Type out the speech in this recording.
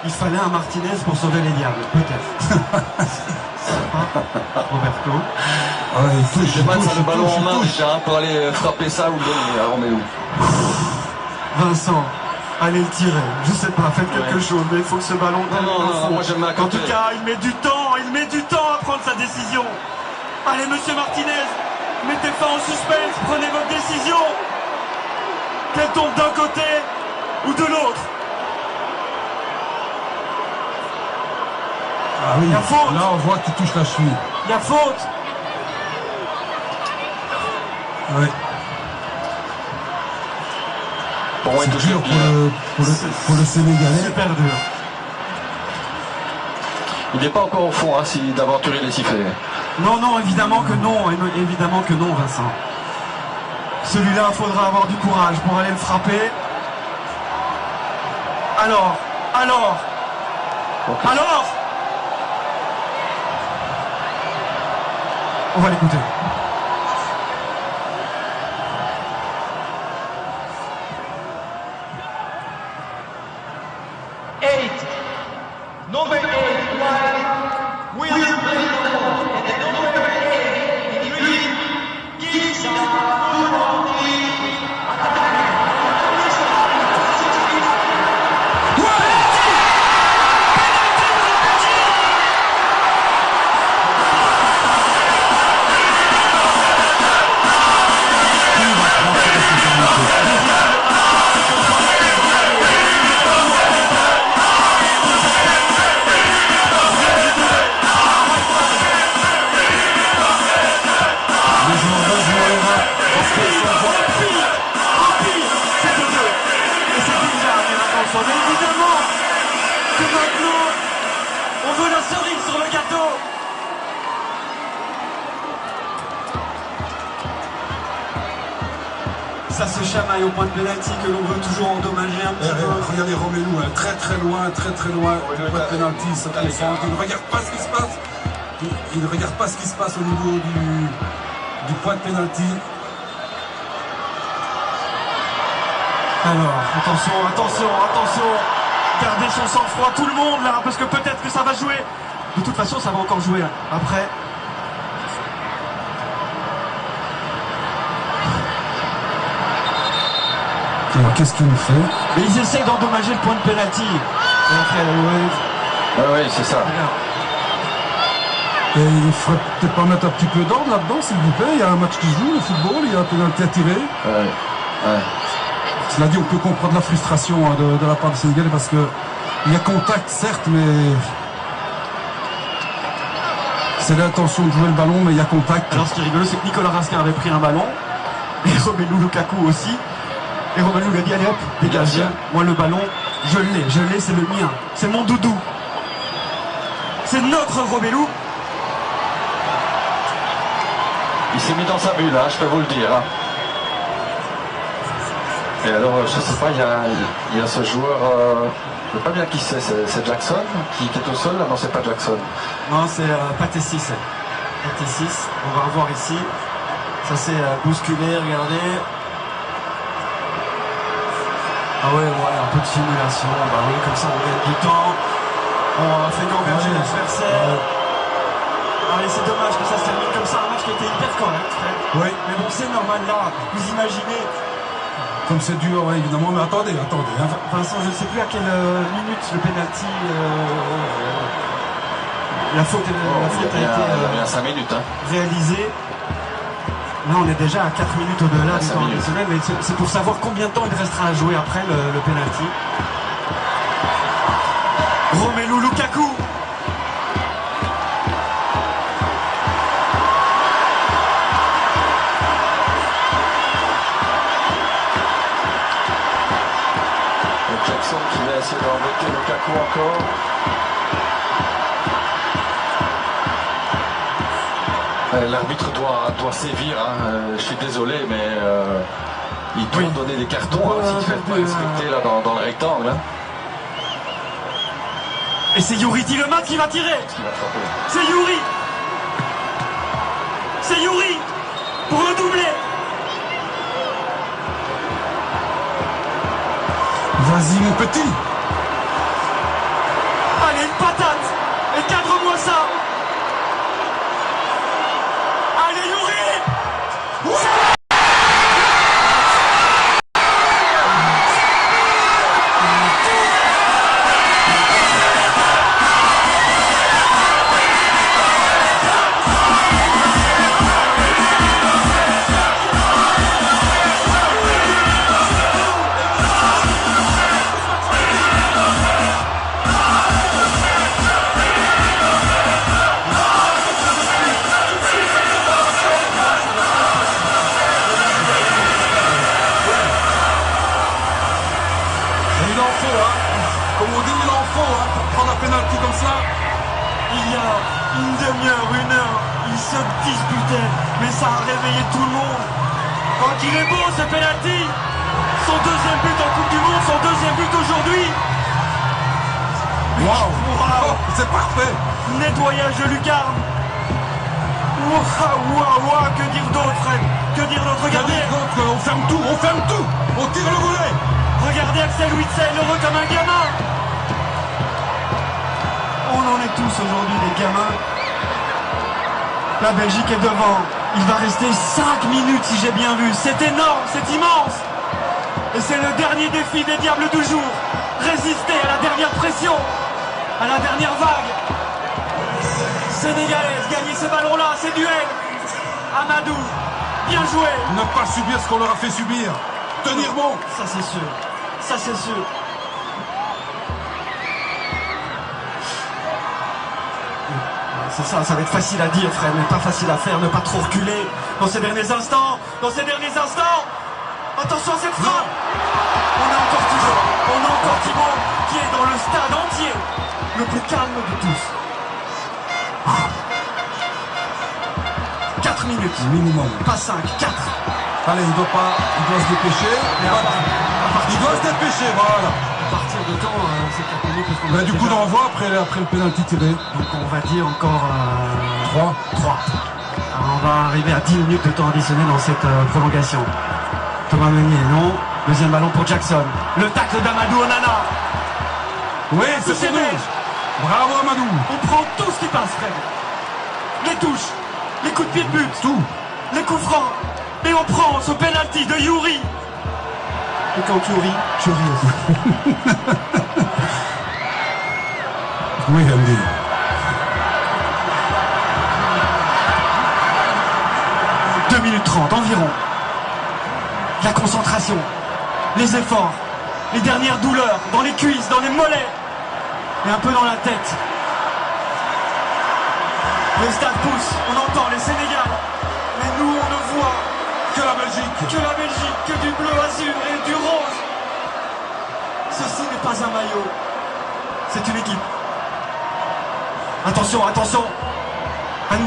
Il fallait un Martinez pour sauver les diables, peut-être. Roberto. Je demande ça le ballon en main déjà pour aller frapper ça ou le donner à Romelu. Vincent, allez le tirer. Je sais pas, faites quelque chose, mais il faut que ce ballon... Non, moi je mets à côté. En tout cas, il met du temps à prendre sa décision. Allez, monsieur Martinez, mettez fin au suspense, prenez votre décision. Qu'elle tombe d'un côté ou de l'autre. Ah oui, il y a faute. Là on voit qu'il touche la cheville. Il y a faute. Ouais. Bon, c'est dur pour le Sénégalais. Super dur. Il n'est pas encore au fond, hein, si d'aventure il est sifflé. Non, évidemment que non, Vincent. Celui-là, il faudra avoir du courage pour aller le frapper. Alors on va l'écouter. Number 8, will play the ball. And the number 8 in green gives Évidemment que maintenant, on veut la cerise sur le gâteau. Ça se chamaille au point de pénalty que l'on veut toujours endommager un petit peu. Regardez Romelu, très loin du point de pénalty, ça concentre. Il ne regarde pas ce qui se passe. Il ne regarde pas ce qui se passe au niveau du point de pénalty. Alors, attention. Gardez son sang-froid, tout le monde là, parce que peut-être que ça va jouer. De toute façon, ça va encore jouer après. Alors, qu'est-ce qu'il nous fait? Mais ils essayent d'endommager le point de pénalty. Oui, c'est ça. Et il faudrait peut-être pas mettre un petit peu d'ordre là-dedans, s'il vous plaît. Il y a un match qui joue, le football, il y a un pénalty à tirer. Ouais. Cela dit, on peut comprendre la frustration de la part du Sénégalais parce que il y a contact, certes, mais c'est l'intention de jouer le ballon, mais il y a contact. Alors ce qui est rigolo, c'est que Nicolas Raskin avait pris un ballon, et Romelu Lukaku aussi. Et Romelu lui a dit, allez hop, dégage, moi le ballon, je l'ai, c'est le mien, c'est mon doudou. C'est notre Romelu. Il s'est mis dans sa bulle, hein, je peux vous le dire. Hein. Et alors, je sais pas, il y a ce joueur, je ne sais pas bien qui c'est Jackson qui est au sol, là, non c'est pas Jackson. Non, c'est Pathé 6. Pathé 6, on va revoir ici. Ça s'est bousculé, regardez. Ah ouais, un peu de simulation, bah oui, comme ça on gagne du temps. On fait gamberger l'adversaire. Allez, c'est dommage que ça se termine comme ça, un match qui était hyper correct, Fred. Oui. Mais bon, c'est normal là, vous imaginez. Comme c'est dur, ouais, évidemment, mais attendez. Hein. Vincent, je ne sais plus à quelle minute le pénalty, la faute a été il y a 5 minutes. Hein. réalisée. Là, on est déjà à 4 minutes au-delà du temps additionnel, mais c'est pour savoir combien de temps il restera à jouer après le pénalty. Romelu Lukaku. Jackson qui va essayer d'embêter Lukaku encore. L'arbitre doit sévir, hein. Je suis désolé, mais il doit donner des cartons s'il ne fait pas respecter là, dans le rectangle. Hein. Et c'est Youri Tielemans qui va tirer. C'est Youri pour le doublé. Vas-y mon petit. un penalty comme ça. Il y a une demi-heure, une heure, ils se disputaient, mais ça a réveillé tout le monde. Quand il est beau ce penalty, son deuxième but en Coupe du Monde, son deuxième but aujourd'hui. Waouh, c'est parfait. Nettoyage de lucarne. Waouh, que dire d'autre, Fred? Que dire d'autre? Regardez, On ferme tout, on tire le volet. regardez Axel Witsel, heureux comme un gamin. On en est tous aujourd'hui des gamins. La Belgique est devant. Il va rester 5 minutes si j'ai bien vu. C'est énorme, c'est immense. Et c'est le dernier défi des Diables du jour. Résister à la dernière pression, à la dernière vague. Sénégalaise, gagner ces ballons-là, ces duels. Amadou, bien joué. Ne pas subir ce qu'on leur a fait subir. Tenir bon. Ça c'est sûr, ça c'est sûr. C'est ça, ça va être facile à dire, frère, mais pas facile à faire, ne pas trop reculer dans ces derniers instants, Attention à cette frappe. On a encore Thibaut qui est dans le stade entier, le plus calme de tous. 4 minutes, Minimum. pas 5, 4. Allez, il doit se dépêcher. Il doit se dépêcher, voilà. À partir de quand c'est 4 minutes parce qu'on a Du coup, déjà- d'envoi après le penalty tiré. Donc on va dire encore 3. 3. Alors on va arriver à 10 minutes de temps additionnel dans cette prolongation. Thomas Meunier, non. Deuxième ballon pour Jackson. Le tacle d'Amadou Onana. Oui, c'est Touché pour nous. belge. Bravo Amadou. On prend tout ce qui passe, Fred. Les touches, les coups de pied de but, Tout. les coups francs. Et on prend ce penalty de Yuri. Et quand tu ris, je ris aussi. Oui, Andy. Deux minutes 30 environ. La concentration, les efforts, les dernières douleurs dans les cuisses, dans les mollets et un peu dans la tête. Le stade pousse, on entend les Sénégal, mais nous on ne voit Que la Belgique. que la Belgique, que du bleu azur et du rose. Ceci n'est pas un maillot, c'est une équipe. Attention, attention, Andia.